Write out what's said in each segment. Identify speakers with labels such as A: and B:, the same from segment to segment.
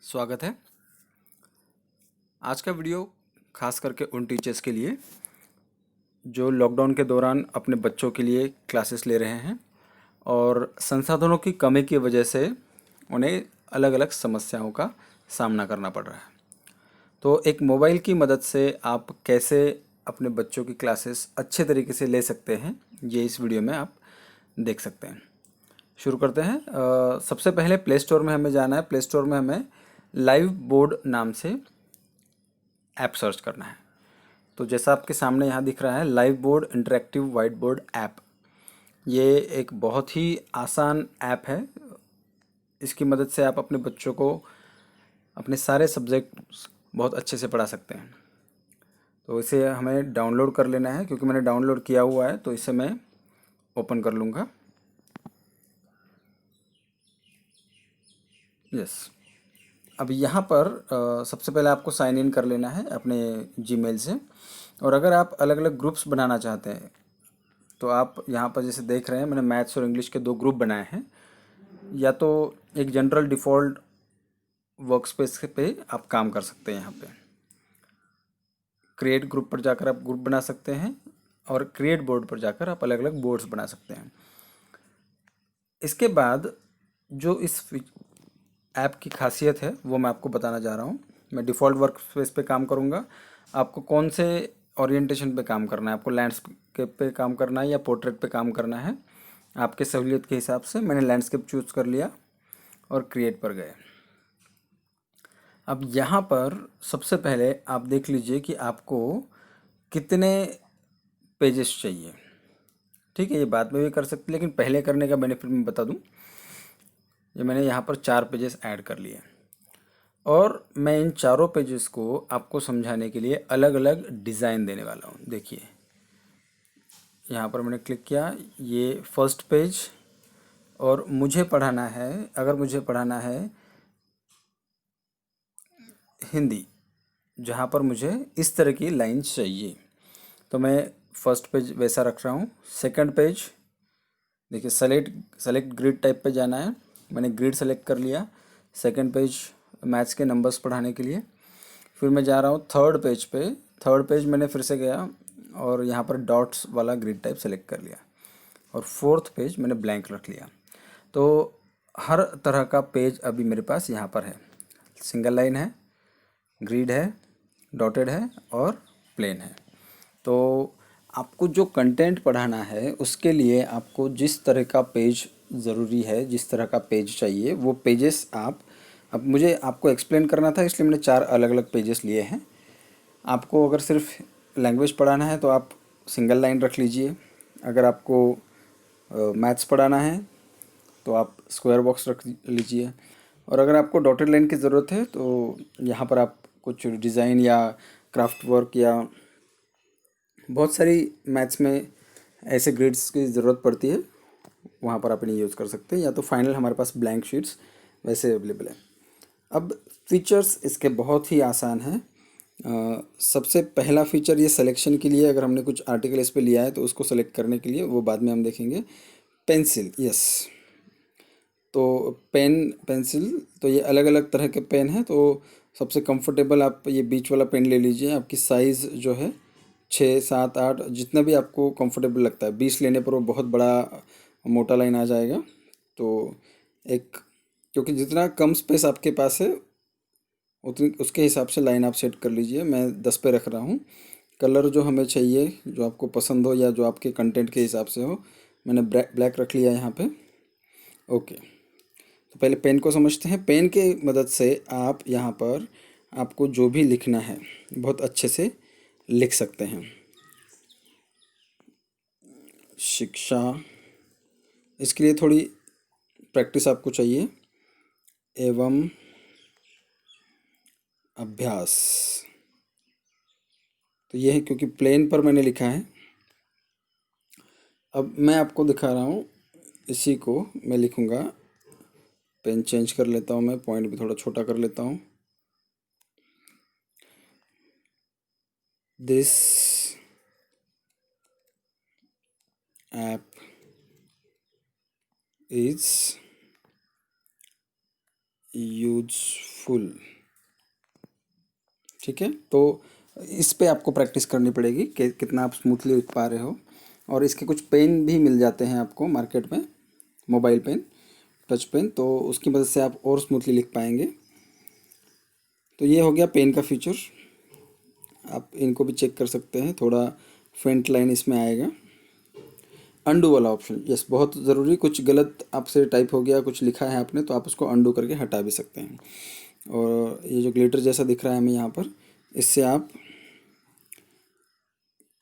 A: स्वागत है। आज का वीडियो खास करके उन टीचर्स के लिए जो लॉकडाउन के दौरान अपने बच्चों के लिए क्लासेस ले रहे हैं और संसाधनों की कमी की वजह से उन्हें अलग अलग समस्याओं का सामना करना पड़ रहा है। तो एक मोबाइल की मदद से आप कैसे अपने बच्चों की क्लासेस अच्छे तरीके से ले सकते हैं, ये इस वीडियो में आप देख सकते हैं। शुरू करते हैं। सबसे पहले प्ले स्टोर में हमें जाना है। प्ले स्टोर में हमें लाइव बोर्ड नाम से ऐप सर्च करना है। तो जैसा आपके सामने यहाँ दिख रहा है, live board interactive white board app. ये एक बहुत ही आसान ऐप है। इसकी मदद से आप अपने बच्चों को अपने सारे सब्जेक्ट बहुत अच्छे से पढ़ा सकते हैं। तो इसे हमें डाउनलोड कर लेना है। क्योंकि मैंने डाउनलोड किया हुआ है तो इसे मैं ओपन कर लूँगा। यस। अब यहाँ पर सबसे पहले आपको साइन इन कर लेना है अपने जीमेल से। और अगर आप अलग अलग ग्रुप्स बनाना चाहते हैं तो आप यहाँ पर जैसे देख रहे हैं, मैंने मैथ्स और इंग्लिश के दो ग्रुप बनाए हैं। या तो एक जनरल डिफ़ॉल्ट वर्कस्पेस पे आप काम कर सकते हैं। यहाँ पे क्रिएट ग्रुप पर जाकर आप ग्रुप बना सकते हैं और क्रिएट बोर्ड पर जाकर आप अलग अलग बोर्ड्स बना सकते हैं। इसके बाद जो इस ऐप की खासियत है वो मैं आपको बताना जा रहा हूँ। मैं डिफ़ॉल्ट वर्क स्पेस पे काम करूँगा। आपको कौन से ओरिएंटेशन पे काम करना है, आपको लैंडस्केप पे काम करना है या पोर्ट्रेट पे काम करना है, आपके सहूलियत के हिसाब से मैंने लैंडस्केप चूज़ कर लिया और क्रिएट पर गए। अब यहाँ पर सबसे पहले आप देख लीजिए कि आपको कितने पेजेस चाहिए। ठीक है, ये बाद में भी कर सकते हैं, लेकिन पहले करने का बेनिफिट मैं बता दूँ। ये मैंने यहाँ पर 4 पेजेस ऐड कर लिए और मैं इन चारों पेजेस को आपको समझाने के लिए अलग अलग डिज़ाइन देने वाला हूँ। देखिए, यहाँ पर मैंने क्लिक किया, ये फर्स्ट पेज। और मुझे पढ़ाना है, अगर मुझे पढ़ाना है हिंदी, जहाँ पर मुझे इस तरह की लाइंस चाहिए, तो मैं फर्स्ट पेज वैसा रख रहा हूँ। सेकंड पेज देखिए, सेलेक्ट ग्रिड टाइप पे जाना है। मैंने ग्रिड सेलेक्ट कर लिया। सेकंड पेज मैथ्स के नंबर्स पढ़ाने के लिए। फिर मैं जा रहा हूँ थर्ड पेज पे। थर्ड पेज मैंने फिर से गया और यहाँ पर डॉट्स वाला ग्रिड टाइप सेलेक्ट कर लिया। और फोर्थ पेज मैंने ब्लैंक रख लिया। तो हर तरह का पेज अभी मेरे पास यहाँ पर है। सिंगल लाइन है, ग्रिड है, डॉटेड है और प्लेन है। तो आपको जो कंटेंट पढ़ाना है उसके लिए आपको जिस तरह का पेज ज़रूरी है, जिस तरह का पेज चाहिए, वो पेजेस आप, अब मुझे आपको एक्सप्लेन करना था इसलिए मैंने 4 अलग अलग पेजेस लिए हैं। आपको अगर सिर्फ लैंग्वेज पढ़ाना है तो आप सिंगल लाइन रख लीजिए। अगर आपको मैथ्स पढ़ाना है तो आप स्क्वायर बॉक्स रख लीजिए। और अगर आपको डॉटेड लाइन की ज़रूरत है तो यहाँ पर आप कुछ डिज़ाइन या क्राफ्ट वर्क या बहुत सारी मैथ्स में ऐसे ग्रिड्स की ज़रूरत पड़ती है, वहाँ पर आप इन्हें यूज़ कर सकते हैं। या तो फाइनल हमारे पास ब्लैंक शीट्स वैसे अवेलेबल है। अब फीचर्स इसके बहुत ही आसान हैं। सबसे पहला फीचर ये सिलेक्शन के लिए, अगर हमने कुछ आर्टिकल इस पे लिया है तो उसको सेलेक्ट करने के लिए, वो बाद में हम देखेंगे। Pencil, yes. तो पेन, पेंसिल, तो ये अलग अलग तरह के पेन हैं। तो सबसे कंफर्टेबल आप ये बीच वाला पेन ले लीजिए। आपकी साइज़ जो है 6, 7, 8 जितना भी आपको कंफर्टेबल लगता है। 20 लेने पर वो बहुत बड़ा मोटा लाइन आ जाएगा। तो एक, क्योंकि जितना कम स्पेस आपके पास है उतनी उसके हिसाब से लाइन आप सेट कर लीजिए। मैं 10 पे रख रहा हूँ। कलर जो हमें चाहिए, जो आपको पसंद हो या जो आपके कंटेंट के हिसाब से हो, मैंने ब्लैक रख लिया यहाँ पे। ओके। तो पहले पेन को समझते हैं। पेन के मदद से आप यहाँ पर आपको जो भी लिखना है बहुत अच्छे से लिख सकते हैं। शिक्षा, इसके लिए थोड़ी प्रैक्टिस आपको चाहिए, एवं अभ्यास। तो ये है, क्योंकि प्लेन पर मैंने लिखा है। अब मैं आपको दिखा रहा हूँ, इसी को मैं लिखूँगा। पेन चेंज कर लेता हूँ, मैं पॉइंट भी थोड़ा छोटा कर लेता हूँ। This app is useful useful. ठीक है, तो इस पे आपको प्रैक्टिस करनी पड़ेगी कि कितना आप स्मूथली लिख पा रहे हो। और इसके कुछ पेन भी मिल जाते हैं आपको मार्केट में, मोबाइल पेन, टच पेन, तो उसकी मदद से आप और स्मूथली लिख पाएंगे। तो ये हो गया पेन का फीचर। आप इनको भी चेक कर सकते हैं, थोड़ा फेंट लाइन इसमें आएगा। अंडू वाला ऑप्शन, यस, बहुत ज़रूरी। कुछ गलत आपसे टाइप हो गया, कुछ लिखा है आपने, तो आप उसको अंडू करके हटा भी सकते हैं। और ये जो ग्लिटर जैसा दिख रहा है हमें यहाँ पर, इससे आप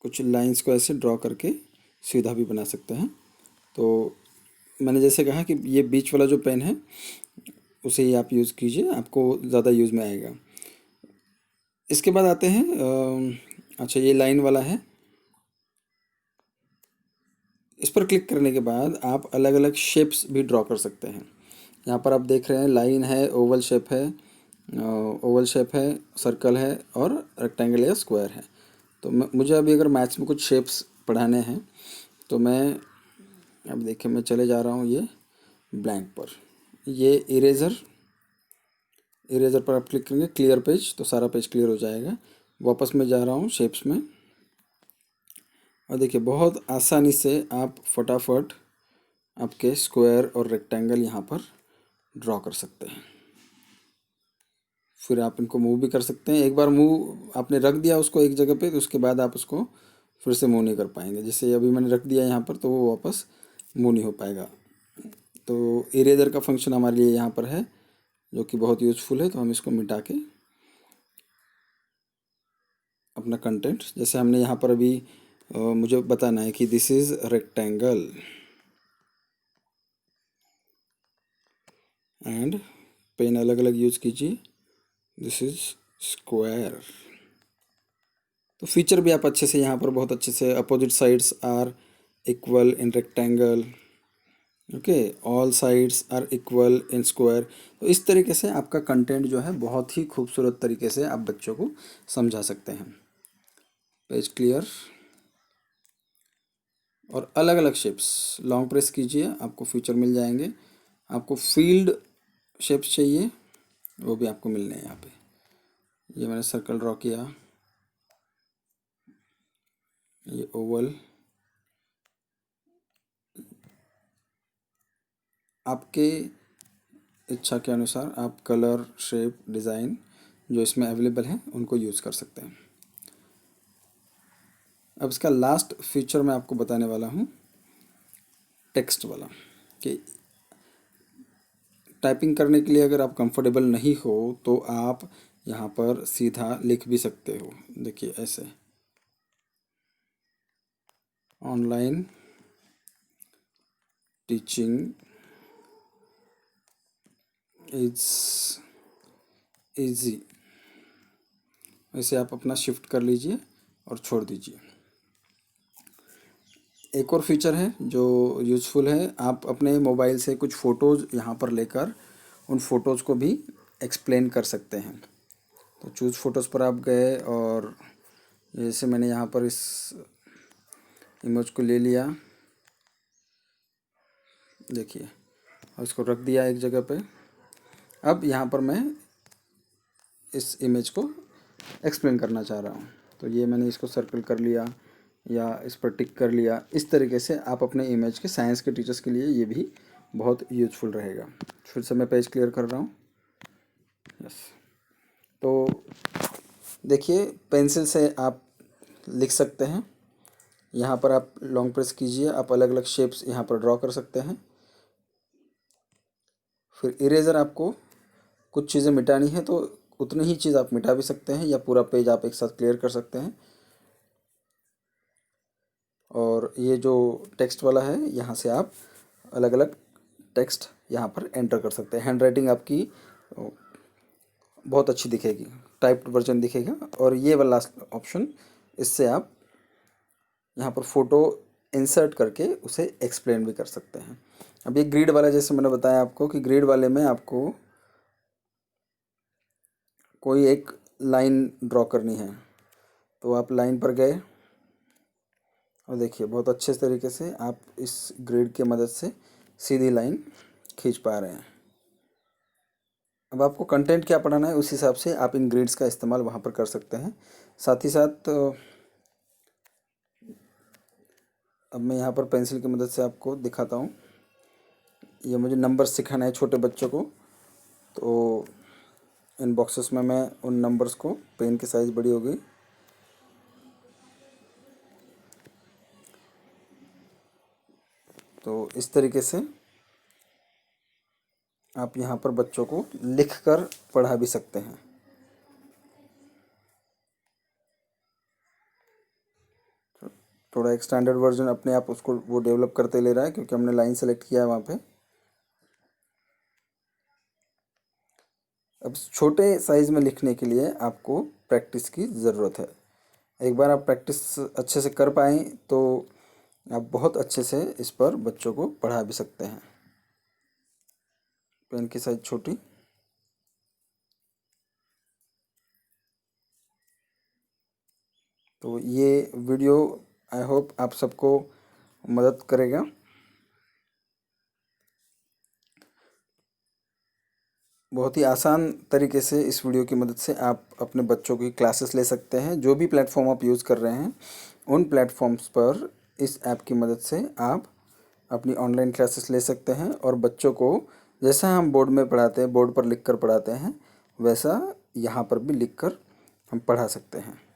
A: कुछ लाइंस को ऐसे ड्रॉ करके सीधा भी बना सकते हैं। तो मैंने जैसे कहा कि ये बीच वाला जो पेन है उसे ही आप यूज़ कीजिए, आपको ज़्यादा यूज़ में आएगा। इसके बाद आते हैं अच्छा, ये लाइन वाला है। इस पर क्लिक करने के बाद आप अलग अलग शेप्स भी ड्रॉ कर सकते हैं। यहाँ पर आप देख रहे हैं लाइन है, ओवल शेप है, सर्कल है और रेक्टेंगल या स्क्वायर है। तो मुझे अभी अगर मैथ्स में कुछ शेप्स पढ़ाने हैं तो मैं, अब देखिए, मैं चले जा रहा हूँ ये ब्लैंक पर। ये इरेज़र, इरेज़र पर आप क्लिक करेंगे, क्लियर पेज, तो सारा पेज क्लियर हो जाएगा। वापस मैं जा रहा हूँ शेप्स में, और देखिए बहुत आसानी से आप फटाफट आपके स्क्वायर और रेक्टेंगल यहाँ पर ड्रॉ कर सकते हैं। फिर आप इनको मूव भी कर सकते हैं। एक बार मूव आपने रख दिया उसको एक जगह पे, तो उसके बाद आप उसको फिर से मूव नहीं कर पाएंगे। जैसे अभी मैंने रख दिया यहाँ पर, तो वो वापस मूव नहीं हो पाएगा। तो इरेजर का फंक्शन हमारे लिए यहाँ पर है, जो कि बहुत यूज़फुल है। तो हम इसको मिटा के अपना कंटेंट, जैसे हमने यहाँ पर अभी मुझे बताना है कि this is rectangle and pen अलग अलग यूज़ कीजिए, दिस इज़ स्क्वायर। तो फीचर भी आप अच्छे से यहाँ पर बहुत अच्छे से, opposite sides are equal in rectangle, okay, all sides are equal in square. तो इस तरीके से आपका कंटेंट जो है बहुत ही खूबसूरत तरीके से आप बच्चों को समझा सकते हैं। पेज क्लियर, और अलग अलग शेप्स लॉन्ग प्रेस कीजिए, आपको फीचर मिल जाएंगे। आपको फील्ड शेप्स चाहिए, वो भी आपको मिलने हैं यहाँ पे। ये मैंने सर्कल ड्रॉ किया, ये ओवल। आपके इच्छा के अनुसार आप कलर, शेप, डिज़ाइन जो इसमें अवेलेबल हैं उनको यूज़ कर सकते हैं। अब इसका लास्ट फीचर मैं आपको बताने वाला हूँ, टेक्स्ट वाला, कि टाइपिंग करने के लिए अगर आप कंफर्टेबल नहीं हो तो आप यहाँ पर सीधा लिख भी सकते हो। देखिए ऐसे, ऑनलाइन टीचिंग इज इजी, वैसे आप अपना शिफ्ट कर लीजिए और छोड़ दीजिए। एक और फीचर है जो यूज़फुल है, आप अपने मोबाइल से कुछ फ़ोटोज़ यहाँ पर लेकर उन फ़ोटोज़ को भी एक्सप्लेन कर सकते हैं। तो चूज़ फ़ोटोज़ पर आप गए, और जैसे मैंने यहाँ पर इस इमेज को ले लिया, देखिए, और इसको रख दिया एक जगह पे। अब यहाँ पर मैं इस इमेज को एक्सप्लेन करना चाह रहा हूँ, तो ये मैंने इसको सर्कल कर लिया या इस पर टिक कर लिया। इस तरीके से आप अपने इमेज के, साइंस के टीचर्स के लिए ये भी बहुत यूज़फुल रहेगा। फिर से मैं पेज क्लियर कर रहा हूँ, यस। तो देखिए, पेंसिल से आप लिख सकते हैं। यहाँ पर आप लॉन्ग प्रेस कीजिए, आप अलग अलग शेप्स यहाँ पर ड्रॉ कर सकते हैं। फिर इरेज़र, आपको कुछ चीज़ें मिटानी है तो उतनी ही चीज़ आप मिटा भी सकते हैं, या पूरा पेज आप एक साथ क्लियर कर सकते हैं। और ये जो टेक्स्ट वाला है, यहाँ से आप अलग अलग टेक्स्ट यहाँ पर एंटर कर सकते हैं। हैंड राइटिंग आपकी बहुत अच्छी दिखेगी, टाइप्ड वर्जन दिखेगा। और ये वाला ऑप्शन, इससे आप यहाँ पर फ़ोटो इंसर्ट करके उसे एक्सप्लेन भी कर सकते हैं। अब ये ग्रिड वाला, जैसे मैंने बताया आपको कि ग्रिड वाले में आपको कोई एक लाइन ड्रॉ करनी है, तो आप लाइन पर गए, और देखिए बहुत अच्छे तरीके से आप इस ग्रिड की मदद से सीधी लाइन खींच पा रहे हैं। अब आपको कंटेंट क्या पढ़ाना है उस हिसाब से आप इन ग्रिड्स का इस्तेमाल वहाँ पर कर सकते हैं। साथ ही साथ अब मैं यहाँ पर पेंसिल की मदद से आपको दिखाता हूँ। ये मुझे नंबर सिखाना है छोटे बच्चों को, तो इन बॉक्सेस में मैं उन नंबर्स को, पेन की साइज़ बड़ी हो गई, तो इस तरीके से आप यहाँ पर बच्चों को लिखकर पढ़ा भी सकते हैं। थोड़ा एक स्टैंडर्ड वर्जन अपने आप उसको वो डेवलप करते ले रहा है, क्योंकि हमने लाइन सेलेक्ट किया है वहाँ पे। अब छोटे साइज़ में लिखने के लिए आपको प्रैक्टिस की ज़रूरत है। एक बार आप प्रैक्टिस अच्छे से कर पाएँ तो आप बहुत अच्छे से इस पर बच्चों को पढ़ा भी सकते हैं। पेन की साइज़ छोटी। तो ये वीडियो आई होप आप सबको मदद करेगा। बहुत ही आसान तरीके से इस वीडियो की मदद से आप अपने बच्चों की क्लासेस ले सकते हैं। जो भी प्लेटफॉर्म आप यूज़ कर रहे हैं उन प्लेटफॉर्म्स पर इस ऐप की मदद से आप अपनी ऑनलाइन क्लासेस ले सकते हैं, और बच्चों को जैसा हम बोर्ड में पढ़ाते हैं, बोर्ड पर लिख कर पढ़ाते हैं, वैसा यहाँ पर भी लिख कर हम पढ़ा सकते हैं।